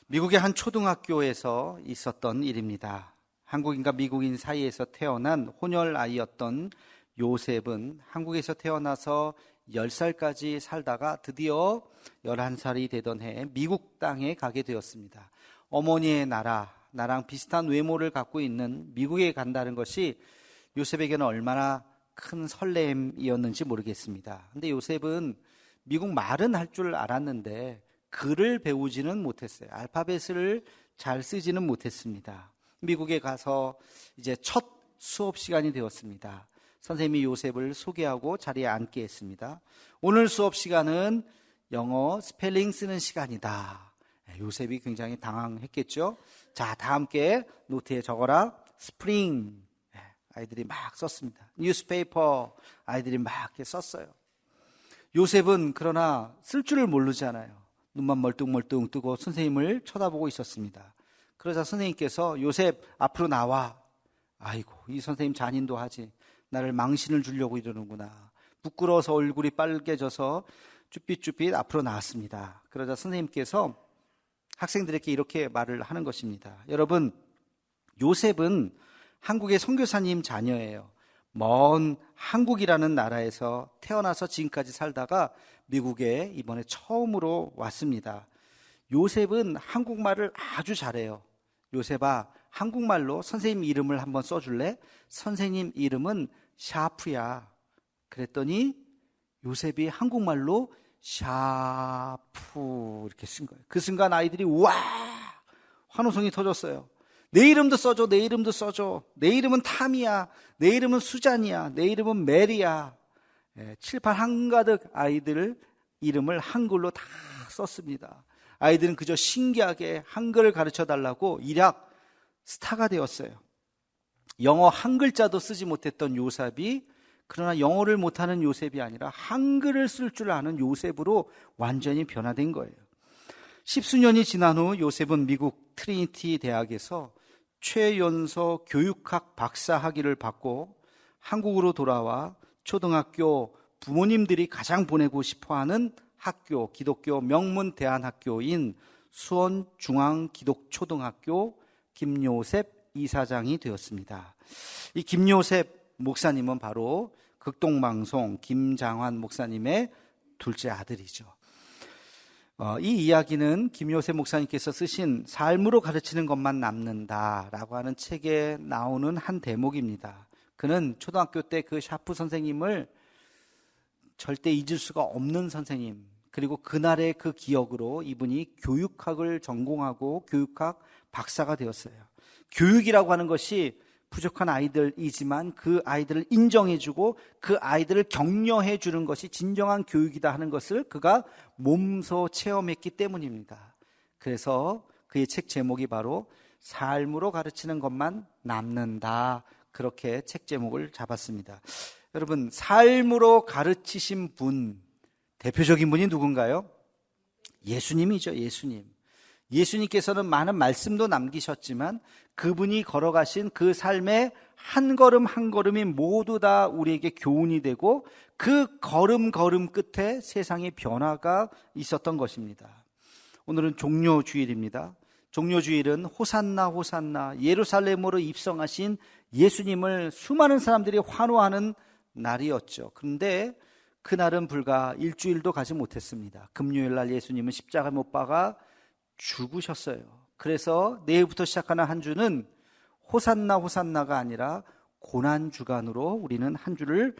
미국의 한 초등학교에서 있었던 일입니다. 한국인과 미국인 사이에서 태어난 혼혈 아이였던 요셉은 한국에서 태어나서 10살까지 살다가 드디어 11살이 되던 해에 미국 땅에 가게 되었습니다. 어머니의 나랑 비슷한 외모를 갖고 있는 미국에 간다는 것이 요셉에게는 얼마나 큰 설렘이었는지 모르겠습니다. 근데 요셉은 미국 말은 할 줄 알았는데 글을 배우지는 못했어요. 알파벳을 잘 쓰지는 못했습니다. 미국에 가서 이제 첫 수업 시간이 되었습니다. 선생님이 요셉을 소개하고 자리에 앉게 했습니다. 오늘 수업 시간은 영어 스펠링 쓰는 시간이다. 요셉이 굉장히 당황했겠죠. 자, 다 함께 노트에 적어라. 스프링. 아이들이 막 썼습니다. 뉴스페이퍼. 아이들이 막 이렇게 썼어요. 요셉은 그러나 쓸 줄을 모르잖아요. 눈만 멀뚱멀뚱 뜨고 선생님을 쳐다보고 있었습니다. 그러자 선생님께서 요셉 앞으로 나와. 아이고, 이 선생님 잔인도 하지. 나를 망신을 주려고 이러는구나. 부끄러워서 얼굴이 빨개져서 쭈삣쭈삣 앞으로 나왔습니다. 그러자 선생님께서 학생들에게 이렇게 말을 하는 것입니다. 여러분, 요셉은 한국의 선교사님 자녀예요. 먼 한국이라는 나라에서 태어나서 지금까지 살다가 미국에 이번에 처음으로 왔습니다. 요셉은 한국말을 아주 잘해요. 요셉아, 한국말로 선생님 이름을 한번 써줄래? 선생님 이름은 샤프야. 그랬더니 요셉이 한국말로 샤프 이렇게 쓴 거예요. 그 순간 아이들이 와! 환호성이 터졌어요. 내 이름도 써줘, 내 이름도 써줘. 내 이름은 탐이야. 내 이름은 수잔이야. 내 이름은 메리야. 칠판 한가득 아이들 이름을 한글로 다 썼습니다. 아이들은 그저 신기하게 한글을 가르쳐달라고 일약 스타가 되었어요. 영어 한 글자도 쓰지 못했던 요셉이 그러나 영어를 못하는 요셉이 아니라 한글을 쓸 줄 아는 요셉으로 완전히 변화된 거예요. 십수년이 지난 후 요셉은 미국 트리니티 대학에서 최연소 교육학 박사 학위를 받고 한국으로 돌아와 초등학교 부모님들이 가장 보내고 싶어하는 학교, 기독교 명문 대안학교인 수원중앙기독초등학교 김요셉 이사장이 되었습니다. 이 김요셉 목사님은 바로 극동방송 김장환 목사님의 둘째 아들이죠. 이 이야기는 김요셉 목사님께서 쓰신 삶으로 가르치는 것만 남는다라고 하는 책에 나오는 한 대목입니다. 그는 초등학교 때 그 샤프 선생님을 절대 잊을 수가 없는 선생님, 그리고 그날의 그 기억으로 이분이 교육학을 전공하고 교육학 박사가 되었어요. 교육이라고 하는 것이 부족한 아이들이지만 그 아이들을 인정해주고 그 아이들을 격려해주는 것이 진정한 교육이다 하는 것을 그가 몸소 체험했기 때문입니다. 그래서 그의 책 제목이 바로 삶으로 가르치는 것만 남는다, 그렇게 책 제목을 잡았습니다. 여러분, 삶으로 가르치신 분, 대표적인 분이 누군가요? 예수님이죠. 예수님께서는 많은 말씀도 남기셨지만 그분이 걸어가신 그 삶의 한 걸음 한 걸음이 모두 다 우리에게 교훈이 되고 그 걸음 끝에 세상의 변화가 있었던 것입니다. 오늘은 종료주일입니다. 종료주일은 호산나 호산나 예루살렘으로 입성하신 예수님을 수많은 사람들이 환호하는 날이었죠. 그런데 그날은 불과 일주일도 가지 못했습니다. 금요일날 예수님은 십자가에 못 박아 죽으셨어요. 그래서 내일부터 시작하는 한 주는 호산나 호산나가 아니라 고난주간으로 우리는 한 주를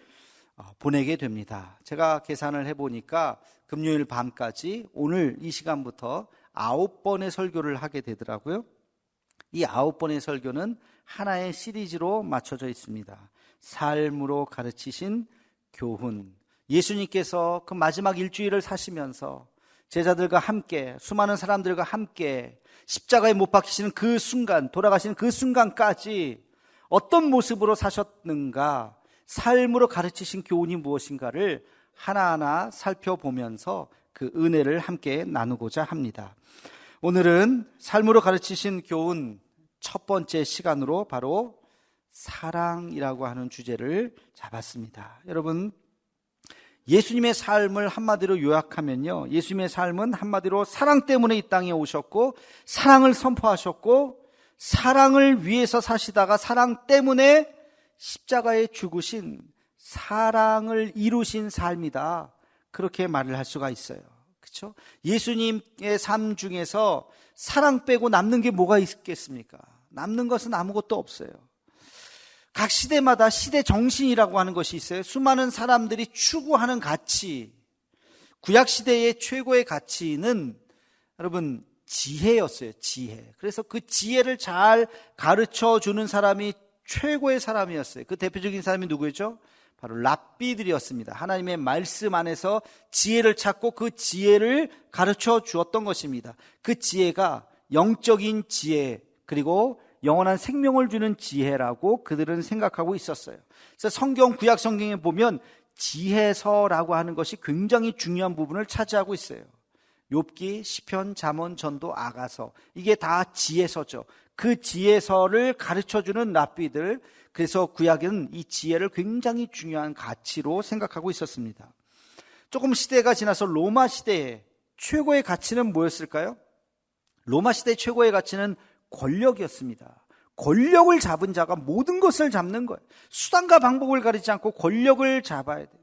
보내게 됩니다. 제가 계산을 해보니까 금요일 밤까지 오늘 이 시간부터 9번의 설교를 하게 되더라고요. 이 9번의 설교는 하나의 시리즈로 맞춰져 있습니다. 삶으로 가르치신 교훈. 예수님께서 그 마지막 일주일을 사시면서 제자들과 함께, 수많은 사람들과 함께 십자가에 못 박히시는 그 순간, 돌아가시는 그 순간까지 어떤 모습으로 사셨는가, 삶으로 가르치신 교훈이 무엇인가를 하나하나 살펴보면서 그 은혜를 함께 나누고자 합니다. 오늘은 삶으로 가르치신 교훈 첫 번째 시간으로 바로 사랑이라고 하는 주제를 잡았습니다. 여러분, 예수님의 삶을 한마디로 요약하면요, 예수님의 삶은 한마디로 사랑 때문에 이 땅에 오셨고 사랑을 선포하셨고 사랑을 위해서 사시다가 사랑 때문에 십자가에 죽으신, 사랑을 이루신 삶이다, 그렇게 말을 할 수가 있어요. 그렇죠? 예수님의 삶 중에서 사랑 빼고 남는 게 뭐가 있겠습니까? 남는 것은 아무것도 없어요. 각 시대마다 시대 정신이라고 하는 것이 있어요. 수많은 사람들이 추구하는 가치, 구약 시대의 최고의 가치는 여러분 지혜였어요. 지혜. 그래서 그 지혜를 잘 가르쳐 주는 사람이 최고의 사람이었어요. 그 대표적인 사람이 누구였죠? 바로 랍비들이었습니다. 하나님의 말씀 안에서 지혜를 찾고 그 지혜를 가르쳐 주었던 것입니다. 그 지혜가 영적인 지혜, 그리고 영원한 생명을 주는 지혜라고 그들은 생각하고 있었어요. 그래서 성경, 구약 성경에 보면 지혜서라고 하는 것이 굉장히 중요한 부분을 차지하고 있어요. 욥기, 시편, 잠언, 전도, 아가서, 이게 다 지혜서죠. 그 지혜서를 가르쳐주는 랍비들, 그래서 구약은 이 지혜를 굉장히 중요한 가치로 생각하고 있었습니다. 조금 시대가 지나서 로마 시대의 최고의 가치는 뭐였을까요? 로마 시대의 최고의 가치는 권력이었습니다. 권력을 잡은 자가 모든 것을 잡는 거예요. 수단과 방법을 가리지 않고 권력을 잡아야 돼요.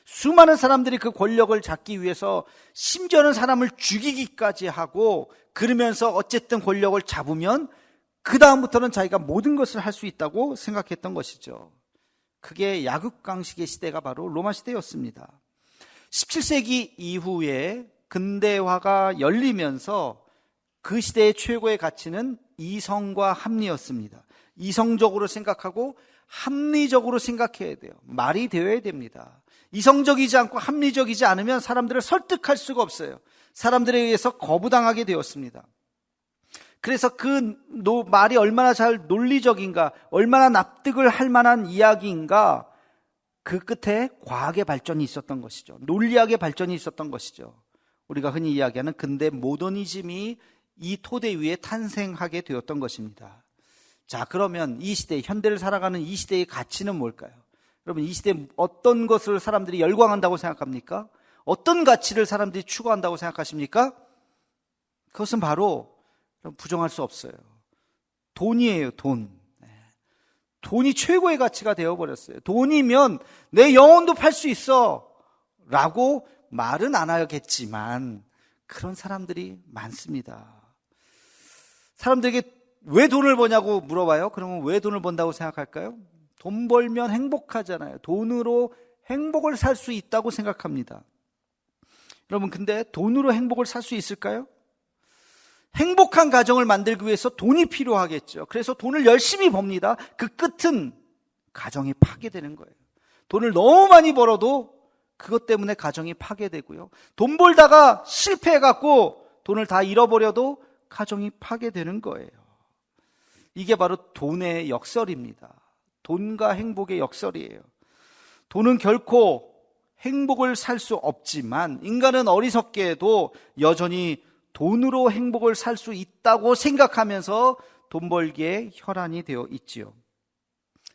수많은 사람들이 그 권력을 잡기 위해서 심지어는 사람을 죽이기까지 하고, 그러면서 어쨌든 권력을 잡으면 그 다음부터는 자기가 모든 것을 할 수 있다고 생각했던 것이죠. 그게 약육강식의 시대가 바로 로마 시대였습니다. 17세기 이후에 근대화가 열리면서 그 시대의 최고의 가치는 이성과 합리였습니다. 이성적으로 생각하고 합리적으로 생각해야 돼요. 말이 되어야 됩니다. 이성적이지 않고 합리적이지 않으면 사람들을 설득할 수가 없어요. 사람들에 의해서 거부당하게 되었습니다. 그래서 그 말이 얼마나 잘 논리적인가, 얼마나 납득을 할 만한 이야기인가, 그 끝에 과학의 발전이 있었던 것이죠. 논리학의 발전이 있었던 것이죠. 우리가 흔히 이야기하는 근대 모더니즘이 이 토대 위에 탄생하게 되었던 것입니다. 자, 그러면 이 시대, 현대를 살아가는 이 시대의 가치는 뭘까요? 여러분, 이 시대에 어떤 것을 사람들이 열광한다고 생각합니까? 어떤 가치를 사람들이 추구한다고 생각하십니까? 그것은 바로 부정할 수 없어요. 돈이에요, 돈. 돈이 최고의 가치가 되어버렸어요. 돈이면 내 영혼도 팔 수 있어 라고 말은 안 하겠지만 그런 사람들이 많습니다. 사람들에게 왜 돈을 버냐고 물어봐요. 그러면 왜 돈을 번다고 생각할까요? 돈 벌면 행복하잖아요. 돈으로 행복을 살 수 있다고 생각합니다. 여러분, 근데 돈으로 행복을 살 수 있을까요? 행복한 가정을 만들기 위해서 돈이 필요하겠죠. 그래서 돈을 열심히 법니다. 그 끝은 가정이 파괴되는 거예요. 돈을 너무 많이 벌어도 그것 때문에 가정이 파괴되고요. 돈 벌다가 실패해갖고 돈을 다 잃어버려도 가정이 파괴되는 거예요. 이게 바로 돈의 역설입니다. 돈과 행복의 역설이에요. 돈은 결코 행복을 살 수 없지만 인간은 어리석게도 여전히 돈으로 행복을 살 수 있다고 생각하면서 돈 벌기에 혈안이 되어 있지요.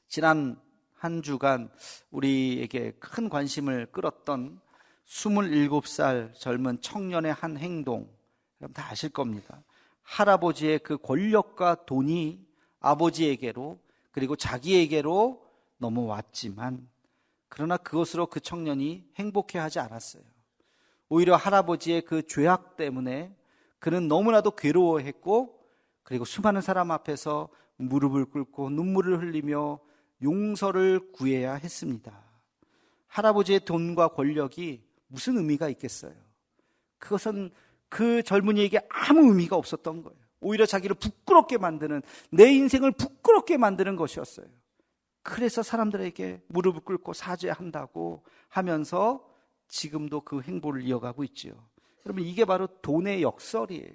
지난 한 주간 우리에게 큰 관심을 끌었던 27살 젊은 청년의 한 행동, 여러분 다 아실 겁니다. 할아버지의 그 권력과 돈이 아버지에게로 그리고 자기에게로 넘어왔지만 그러나 그것으로 그 청년이 행복해하지 않았어요. 오히려 할아버지의 그 죄악 때문에 그는 너무나도 괴로워했고, 그리고 수많은 사람 앞에서 무릎을 꿇고 눈물을 흘리며 용서를 구해야 했습니다. 할아버지의 돈과 권력이 무슨 의미가 있겠어요? 그것은 그 젊은이에게 아무 의미가 없었던 거예요. 오히려 자기를 부끄럽게 만드는, 내 인생을 부끄럽게 만드는 것이었어요. 그래서 사람들에게 무릎을 꿇고 사죄한다고 하면서 지금도 그 행보를 이어가고 있지요. 여러분, 이게 바로 돈의 역설이에요.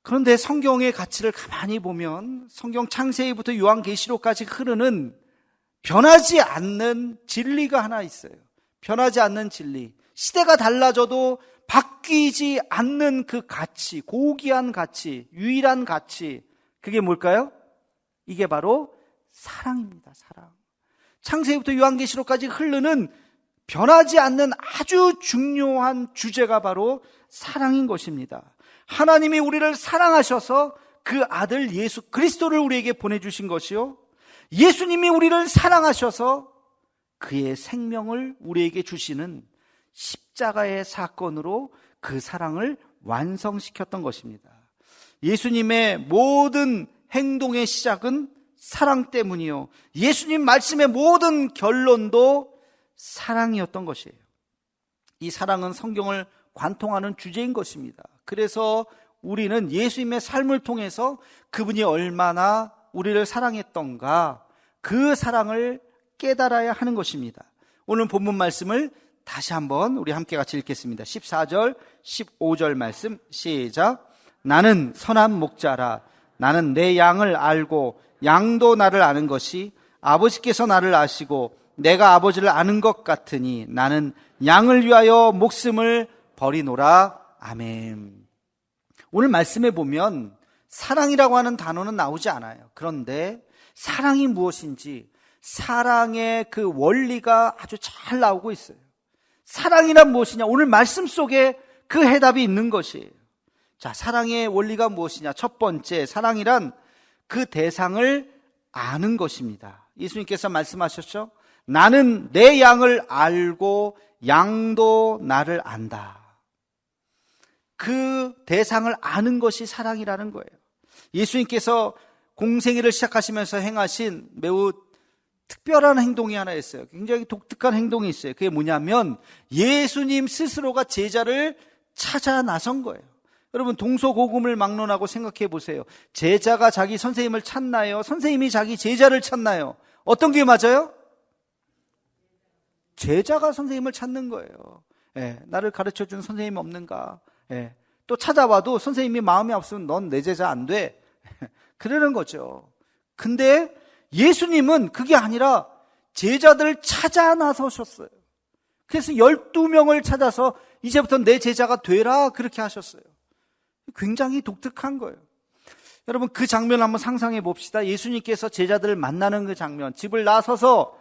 그런데 성경의 가치를 가만히 보면 성경 창세기부터 요한계시록까지 흐르는 변하지 않는 진리가 하나 있어요. 변하지 않는 진리. 시대가 달라져도 바뀌지 않는 그 가치, 고귀한 가치, 유일한 가치. 그게 뭘까요? 이게 바로 사랑입니다. 사랑. 창세기부터 요한계시록까지 흐르는 변하지 않는 아주 중요한 주제가 바로 사랑인 것입니다. 하나님이 우리를 사랑하셔서 그 아들 예수 그리스도를 우리에게 보내주신 것이요, 예수님이 우리를 사랑하셔서 그의 생명을 우리에게 주시는 십자가의 사건으로 그 사랑을 완성시켰던 것입니다. 예수님의 모든 행동의 시작은 사랑 때문이요, 예수님 말씀의 모든 결론도 사랑이었던 것이에요. 이 사랑은 성경을 관통하는 주제인 것입니다. 그래서 우리는 예수님의 삶을 통해서 그분이 얼마나 우리를 사랑했던가 그 사랑을 깨달아야 하는 것입니다. 오늘 본문 말씀을 다시 한번 우리 함께 같이 읽겠습니다. 14절 15절 말씀 시작. 나는 선한 목자라. 나는 내 양을 알고 양도 나를 아는 것이 아버지께서 나를 아시고 내가 아버지를 아는 것 같으니 나는 양을 위하여 목숨을 버리노라. 아멘. 오늘 말씀에 보면 사랑이라고 하는 단어는 나오지 않아요. 그런데 사랑이 무엇인지 사랑의 그 원리가 아주 잘 나오고 있어요. 사랑이란 무엇이냐? 오늘 말씀 속에 그 해답이 있는 것이에요. 자, 사랑의 원리가 무엇이냐? 첫 번째, 사랑이란 그 대상을 아는 것입니다. 예수님께서 말씀하셨죠? 나는 내 양을 알고 양도 나를 안다. 그 대상을 아는 것이 사랑이라는 거예요. 예수님께서 공생애를 시작하시면서 행하신 매우 특별한 행동이 하나 있어요. 굉장히 독특한 행동이 있어요. 그게 뭐냐면 예수님 스스로가 제자를 찾아 나선 거예요. 여러분, 동서고금을 막론하고 생각해 보세요. 제자가 자기 선생님을 찾나요? 선생님이 자기 제자를 찾나요? 어떤 게 맞아요? 제자가 선생님을 찾는 거예요. 나를 가르쳐준 선생님 없는가? 또 찾아와도 선생님이 마음이 없으면 넌 내 제자 안 돼. 그러는 거죠. 근데 예수님은 그게 아니라 제자들을 찾아 나서셨어요. 그래서 12명을 찾아서 이제부터 내 제자가 되라 그렇게 하셨어요. 굉장히 독특한 거예요. 여러분, 그 장면 한번 상상해 봅시다. 예수님께서 제자들을 만나는 그 장면, 집을 나서서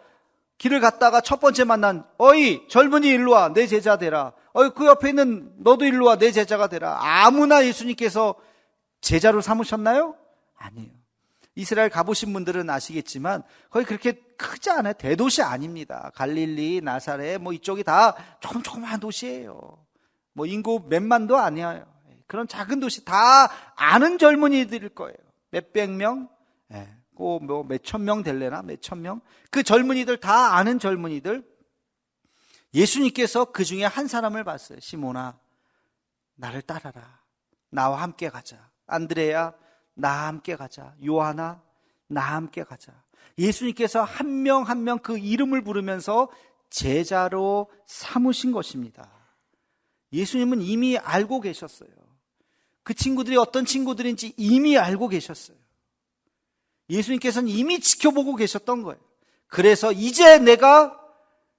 길을 갔다가 첫 번째 만난, 어이 젊은이 일로 와, 내 제자 되라. 어이 그 옆에 있는 너도 일로 와, 내 제자가 되라. 아무나 예수님께서 제자로 삼으셨나요? 아니에요. 이스라엘 가보신 분들은 아시겠지만 거의 그렇게 크지 않아요. 대도시 아닙니다. 갈릴리, 나사렛 뭐 이쪽이 다 조그마한 도시예요. 뭐 인구 몇만도 아니에요. 그런 작은 도시 다 아는 젊은이들일 거예요. 몇백 명, 뭐 몇천 명 될래나, 몇천 명. 그 젊은이들 다 아는 젊은이들. 예수님께서 그 중에 한 사람을 봤어요. 시몬아, 나를 따라라. 나와 함께 가자. 안드레야, 나 함께 가자. 요하나, 나 함께 가자. 예수님께서 한 명 한 명 그 이름을 부르면서 제자로 삼으신 것입니다. 예수님은 이미 알고 계셨어요. 그 친구들이 어떤 친구들인지 이미 알고 계셨어요. 예수님께서는 이미 지켜보고 계셨던 거예요. 그래서 이제 내가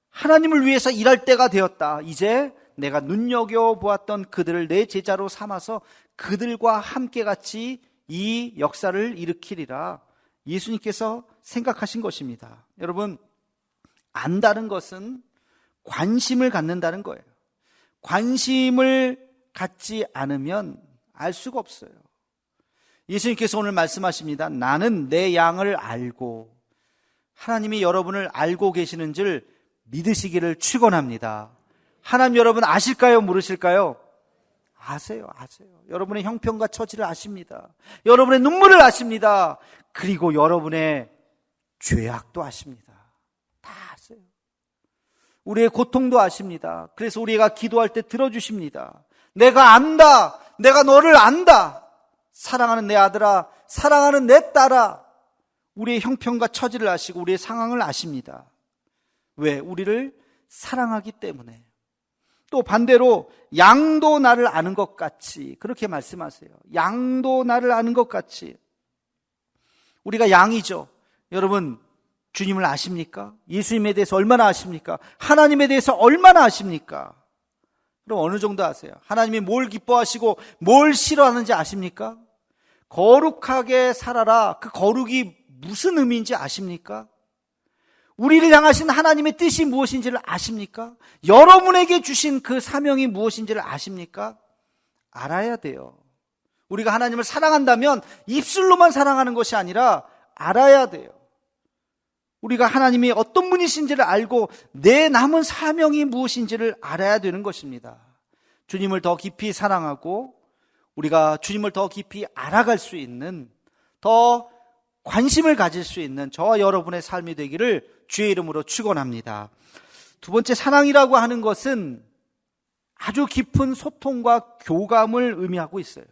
하나님을 위해서 일할 때가 되었다. 이제 내가 눈여겨보았던 그들을 내 제자로 삼아서 그들과 함께 같이 이 역사를 일으키리라. 예수님께서 생각하신 것입니다. 여러분, 안다는 것은 관심을 갖는다는 거예요. 관심을 갖지 않으면 알 수가 없어요. 예수님께서 오늘 말씀하십니다. 나는 내 양을 알고, 하나님이 여러분을 알고 계시는 줄 믿으시기를 축원합니다. 하나님 여러분 아실까요? 모르실까요? 아세요. 여러분의 형편과 처지를 아십니다. 여러분의 눈물을 아십니다. 그리고 여러분의 죄악도 아십니다. 다 아세요. 우리의 고통도 아십니다. 그래서 우리가 기도할 때 들어주십니다. 내가 안다. 내가 너를 안다. 사랑하는 내 아들아, 사랑하는 내 딸아. 우리의 형편과 처지를 아시고 우리의 상황을 아십니다. 왜? 우리를 사랑하기 때문에. 또 반대로 양도 나를 아는 것 같이, 그렇게 말씀하세요. 양도 나를 아는 것 같이. 우리가 양이죠. 여러분, 주님을 아십니까? 예수님에 대해서 얼마나 아십니까? 하나님에 대해서 얼마나 아십니까? 그럼 어느 정도 아세요? 하나님이 뭘 기뻐하시고 뭘 싫어하는지 아십니까? 거룩하게 살아라. 그 거룩이 무슨 의미인지 아십니까? 우리를 향하신 하나님의 뜻이 무엇인지를 아십니까? 여러분에게 주신 그 사명이 무엇인지를 아십니까? 알아야 돼요. 우리가 하나님을 사랑한다면 입술로만 사랑하는 것이 아니라 알아야 돼요. 우리가 하나님이 어떤 분이신지를 알고 내 남은 사명이 무엇인지를 알아야 되는 것입니다. 주님을 더 깊이 사랑하고 우리가 주님을 더 깊이 알아갈 수 있는, 더 관심을 가질 수 있는 저와 여러분의 삶이 되기를 주의 이름으로 축원합니다. 두 번째, 사랑이라고 하는 것은 아주 깊은 소통과 교감을 의미하고 있어요.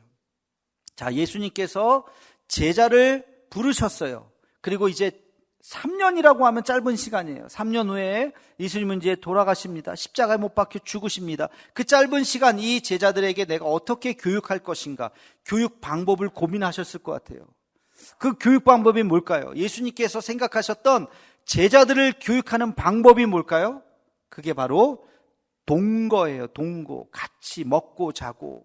자, 예수님께서 제자를 부르셨어요. 그리고 이제 3년이라고 하면 짧은 시간이에요. 3년 후에 예수님은 이제 돌아가십니다. 십자가에 못 박혀 죽으십니다. 그 짧은 시간 이 제자들에게 내가 어떻게 교육할 것인가, 교육 방법을 고민하셨을 것 같아요. 그 교육 방법이 뭘까요? 예수님께서 생각하셨던 제자들을 교육하는 방법이 뭘까요? 그게 바로 동거예요. 동거. 같이 먹고 자고.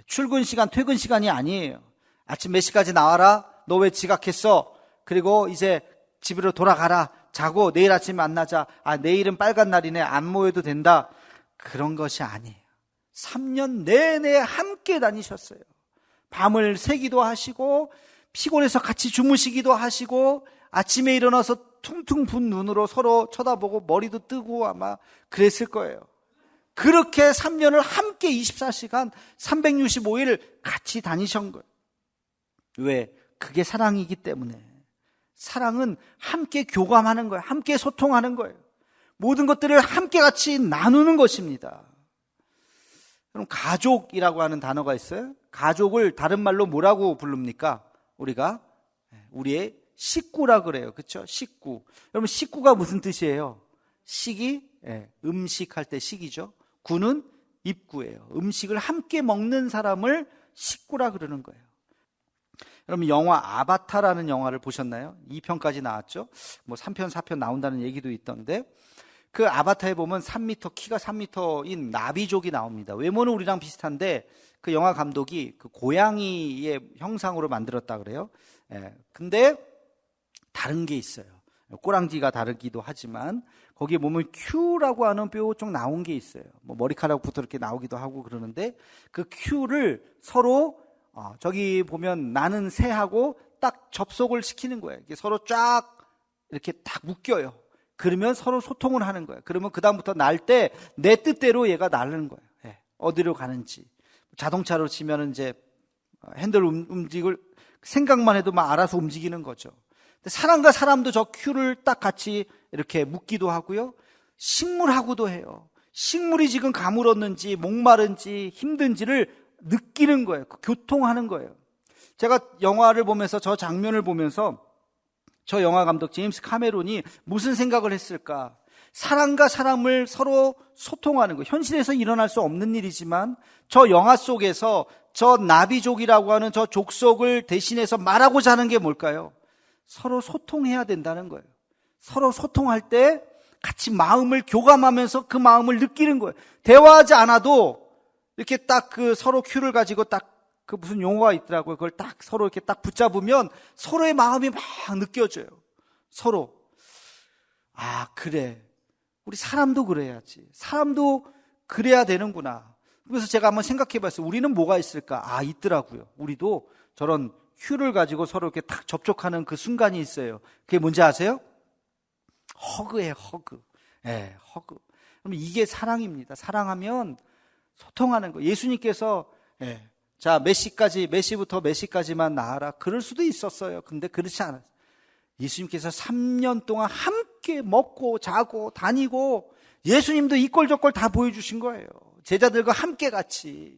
출근 시간, 퇴근 시간이 아니에요. 아침 몇 시까지 나와라. 너 왜 지각했어? 그리고 이제 집으로 돌아가라. 자고 내일 아침에 만나자. 아, 내일은 빨간 날이네. 안 모여도 된다. 그런 것이 아니에요. 3년 내내 함께 다니셨어요. 밤을 새기도 하시고 피곤해서 같이 주무시기도 하시고 아침에 일어나서 퉁퉁 분 눈으로 서로 쳐다보고 머리도 뜨고 아마 그랬을 거예요. 그렇게 3년을 함께 24시간 365일 같이 다니신 거예요. 왜? 그게 사랑이기 때문에. 사랑은 함께 교감하는 거예요. 함께 소통하는 거예요. 모든 것들을 함께 같이 나누는 것입니다. 그럼 가족이라고 하는 단어가 있어요. 가족을 다른 말로 뭐라고 부릅니까? 우리가 우리의 식구라 그래요. 그렇죠? 식구. 여러분, 식구가 무슨 뜻이에요? 식이 음식할 때 식이죠. 구는 입구예요. 음식을 함께 먹는 사람을 식구라 그러는 거예요. 여러분, 영화 아바타라는 영화를 보셨나요? 2편까지 나왔죠. 뭐 3편, 4편 나온다는 얘기도 있던데, 그 아바타에 보면 3m, 키가 3m인 나비족이 나옵니다. 외모는 우리랑 비슷한데 그 영화 감독이 그 고양이의 형상으로 만들었다 그래요. 근데 다른 게 있어요. 꼬랑지가 다르기도 하지만 거기에 보면 큐라고 하는 뼈 쪽 나온 게 있어요. 뭐 머리카락부터 이렇게 나오기도 하고 그러는데 그 큐를 서로 저기 보면 나는 새하고 딱 접속을 시키는 거예요. 서로 쫙 이렇게 딱 묶여요. 그러면 서로 소통을 하는 거예요. 그러면 그다음부터 날 때 내 뜻대로 얘가 날는 거예요. 어디로 가는지. 자동차로 치면 이제 핸들 움직일 생각만 해도 막 알아서 움직이는 거죠. 근데 사람과 사람도 저 큐를 딱 같이 이렇게 묶기도 하고요. 식물하고도 해요. 식물이 지금 가물었는지 목마른지 힘든지를 느끼는 거예요. 교통하는 거예요. 제가 영화를 보면서 저 장면을 보면서 저 영화 감독 제임스 카메론이 무슨 생각을 했을까? 사람과 사람을 서로 소통하는 거. 현실에서 일어날 수 없는 일이지만 저 영화 속에서 저 나비족이라고 하는 저 족속을 대신해서 말하고자 하는 게 뭘까요? 서로 소통해야 된다는 거예요. 서로 소통할 때 같이 마음을 교감하면서 그 마음을 느끼는 거예요. 대화하지 않아도 이렇게 딱 그 서로 큐를 가지고 딱 그 무슨 용어가 있더라고요. 그걸 딱 서로 이렇게 딱 붙잡으면 서로의 마음이 막 느껴져요. 서로. 아, 그래. 우리 사람도 그래야지. 사람도 그래야 되는구나. 그래서 제가 한번 생각해 봤어요. 우리는 뭐가 있을까? 아, 있더라고요. 우리도 저런 큐를 가지고 서로 이렇게 딱 접촉하는 그 순간이 있어요. 그게 뭔지 아세요? 허그예요, 허그. 허그. 그럼 이게 사랑입니다. 사랑하면 소통하는 거. 예수님께서 자, 몇 시부터 몇 시까지만 나와라. 그럴 수도 있었어요. 근데 그렇지 않았어요. 예수님께서 3년 동안 함께 먹고 자고 다니고 예수님도 이꼴저꼴 다 보여주신 거예요. 제자들과 함께 같이.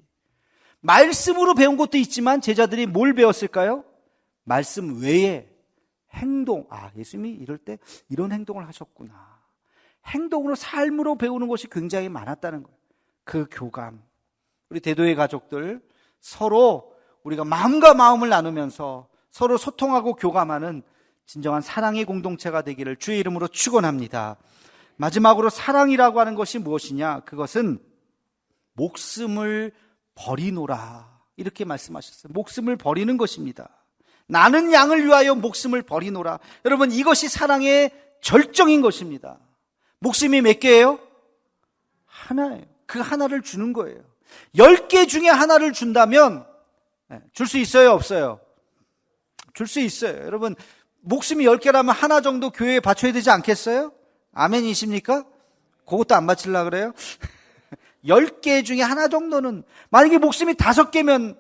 말씀으로 배운 것도 있지만 제자들이 뭘 배웠을까요? 말씀 외에 행동. 아, 예수님이 이럴 때 이런 행동을 하셨구나. 행동으로, 삶으로 배우는 것이 굉장히 많았다는 거예요. 그 교감. 우리 대도의 가족들 서로 우리가 마음과 마음을 나누면서 서로 소통하고 교감하는 진정한 사랑의 공동체가 되기를 주의 이름으로 축원합니다. 마지막으로 사랑이라고 하는 것이 무엇이냐? 그것은 목숨을 버리노라. 이렇게 말씀하셨어요. 목숨을 버리는 것입니다. 나는 양을 위하여 목숨을 버리노라. 여러분, 이것이 사랑의 절정인 것입니다. 목숨이 몇 개예요? 하나예요. 그 하나를 주는 거예요. 10개 중에 하나를 준다면 줄 수 있어요, 없어요? 줄 수 있어요. 여러분, 목숨이 10개라면 하나 정도 교회에 바쳐야 되지 않겠어요? 아멘이십니까? 그것도 안 바치려고 그래요? 10개 중에 하나 정도는, 만약에 목숨이 5개면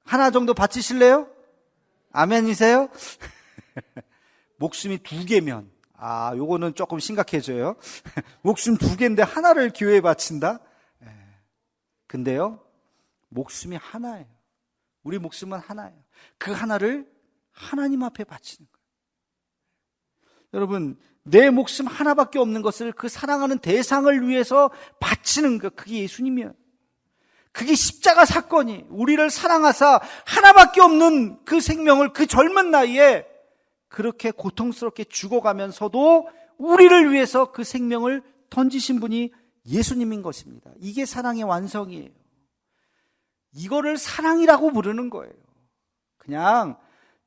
하나 정도 바치실래요? 아멘이세요? 목숨이 2개면, 요거는 조금 심각해져요. 목숨 2개인데 하나를 교회에 바친다? 근데요, 목숨이 하나예요. 우리 목숨은 하나예요. 그 하나를 하나님 앞에 바치는 거예요. 여러분, 내 목숨 하나밖에 없는 것을 그 사랑하는 대상을 위해서 바치는 것, 그게 예수님이에요. 그게 십자가 사건이, 우리를 사랑하사 하나밖에 없는 그 생명을 그 젊은 나이에 그렇게 고통스럽게 죽어가면서도 우리를 위해서 그 생명을 던지신 분이 예수님인 것입니다. 이게 사랑의 완성이에요. 이거를 사랑이라고 부르는 거예요. 그냥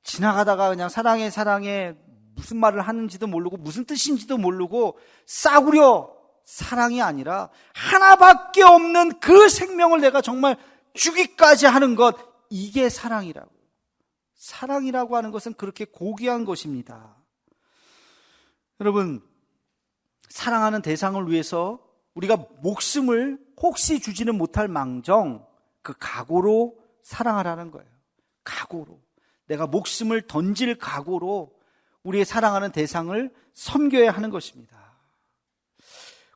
지나가다가 그냥 사랑해 무슨 말을 하는지도 모르고 무슨 뜻인지도 모르고 싸구려 사랑이 아니라 하나밖에 없는 그 생명을 내가 정말 주기까지 하는 것, 이게 사랑이라고. 사랑이라고 하는 것은 그렇게 고귀한 것입니다. 여러분, 사랑하는 대상을 위해서 우리가 목숨을 혹시 주지는 못할 망정 그 각오로 사랑하라는 거예요. 각오로. 내가 목숨을 던질 각오로 우리의 사랑하는 대상을 섬겨야 하는 것입니다.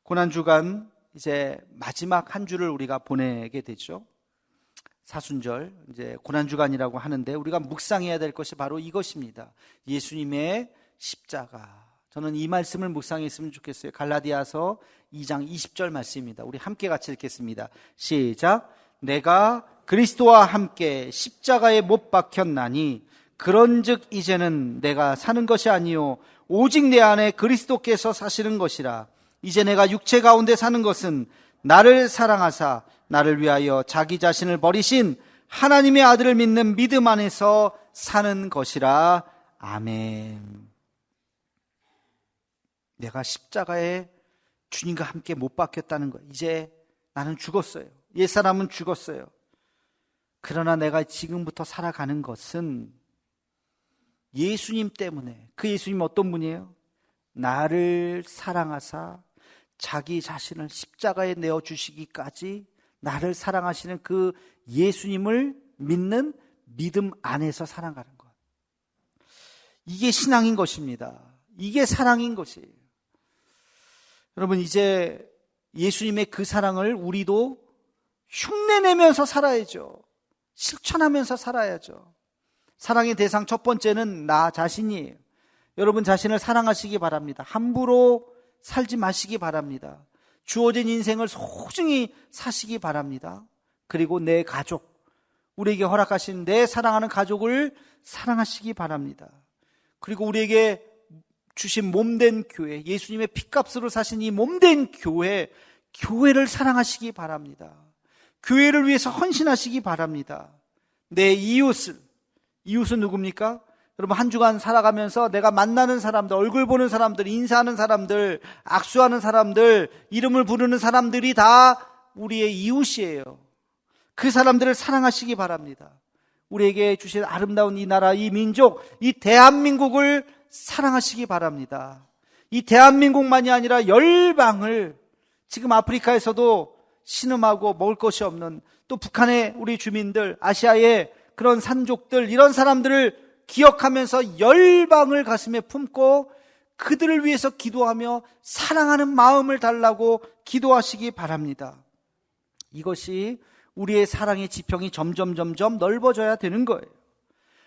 고난주간 이제 마지막 한 주를 우리가 보내게 되죠. 사순절, 이제 고난주간이라고 하는데 우리가 묵상해야 될 것이 바로 이것입니다. 예수님의 십자가. 저는 이 말씀을 묵상했으면 좋겠어요. 갈라디아서 2장 20절 말씀입니다. 우리 함께 같이 읽겠습니다. 시작. 내가 그리스도와 함께 십자가에 못 박혔나니 그런즉 이제는 내가 사는 것이 아니요 오직 내 안에 그리스도께서 사시는 것이라. 이제 내가 육체 가운데 사는 것은 나를 사랑하사 나를 위하여 자기 자신을 버리신 하나님의 아들을 믿는 믿음 안에서 사는 것이라. 아멘. 내가 십자가에 주님과 함께 못 박혔다는 것. 이제 나는 죽었어요. 옛사람은 죽었어요. 그러나 내가 지금부터 살아가는 것은 예수님 때문에. 그 예수님 어떤 분이에요? 나를 사랑하사 자기 자신을 십자가에 내어주시기까지 나를 사랑하시는 그 예수님을 믿는 믿음 안에서 살아가는 것. 이게 신앙인 것입니다. 이게 사랑인 것이에요. 여러분, 이제 예수님의 그 사랑을 우리도 흉내내면서 살아야죠. 실천하면서 살아야죠. 사랑의 대상 첫 번째는 나 자신이에요. 여러분 자신을 사랑하시기 바랍니다. 함부로 살지 마시기 바랍니다. 주어진 인생을 소중히 사시기 바랍니다. 그리고 내 가족, 우리에게 허락하신 내 사랑하는 가족을 사랑하시기 바랍니다. 그리고 우리에게 주신 몸된 교회, 예수님의 피값으로 사신 이 몸된 교회를 사랑하시기 바랍니다. 교회를 위해서 헌신하시기 바랍니다. 내 이웃은 누굽니까? 여러분, 한 주간 살아가면서 내가 만나는 사람들, 얼굴 보는 사람들, 인사하는 사람들, 악수하는 사람들, 이름을 부르는 사람들이 다 우리의 이웃이에요. 그 사람들을 사랑하시기 바랍니다. 우리에게 주신 아름다운 이 나라, 이 민족, 이 대한민국을 사랑하시기 바랍니다. 이 대한민국만이 아니라 열방을, 지금 아프리카에서도 신음하고 먹을 것이 없는, 또 북한의 우리 주민들, 아시아의 그런 산족들, 이런 사람들을 기억하면서 열방을 가슴에 품고 그들을 위해서 기도하며 사랑하는 마음을 달라고 기도하시기 바랍니다. 이것이 우리의 사랑의 지평이 점점 넓어져야 되는 거예요.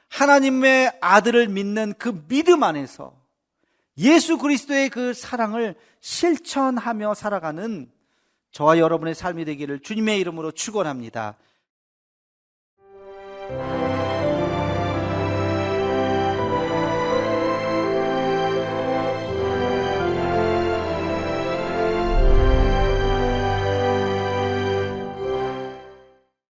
하나님의 아들을 믿는 그 믿음 안에서 예수 그리스도의 그 사랑을 실천하며 살아가는 저와 여러분의 삶이 되기를 주님의 이름으로 축원합니다.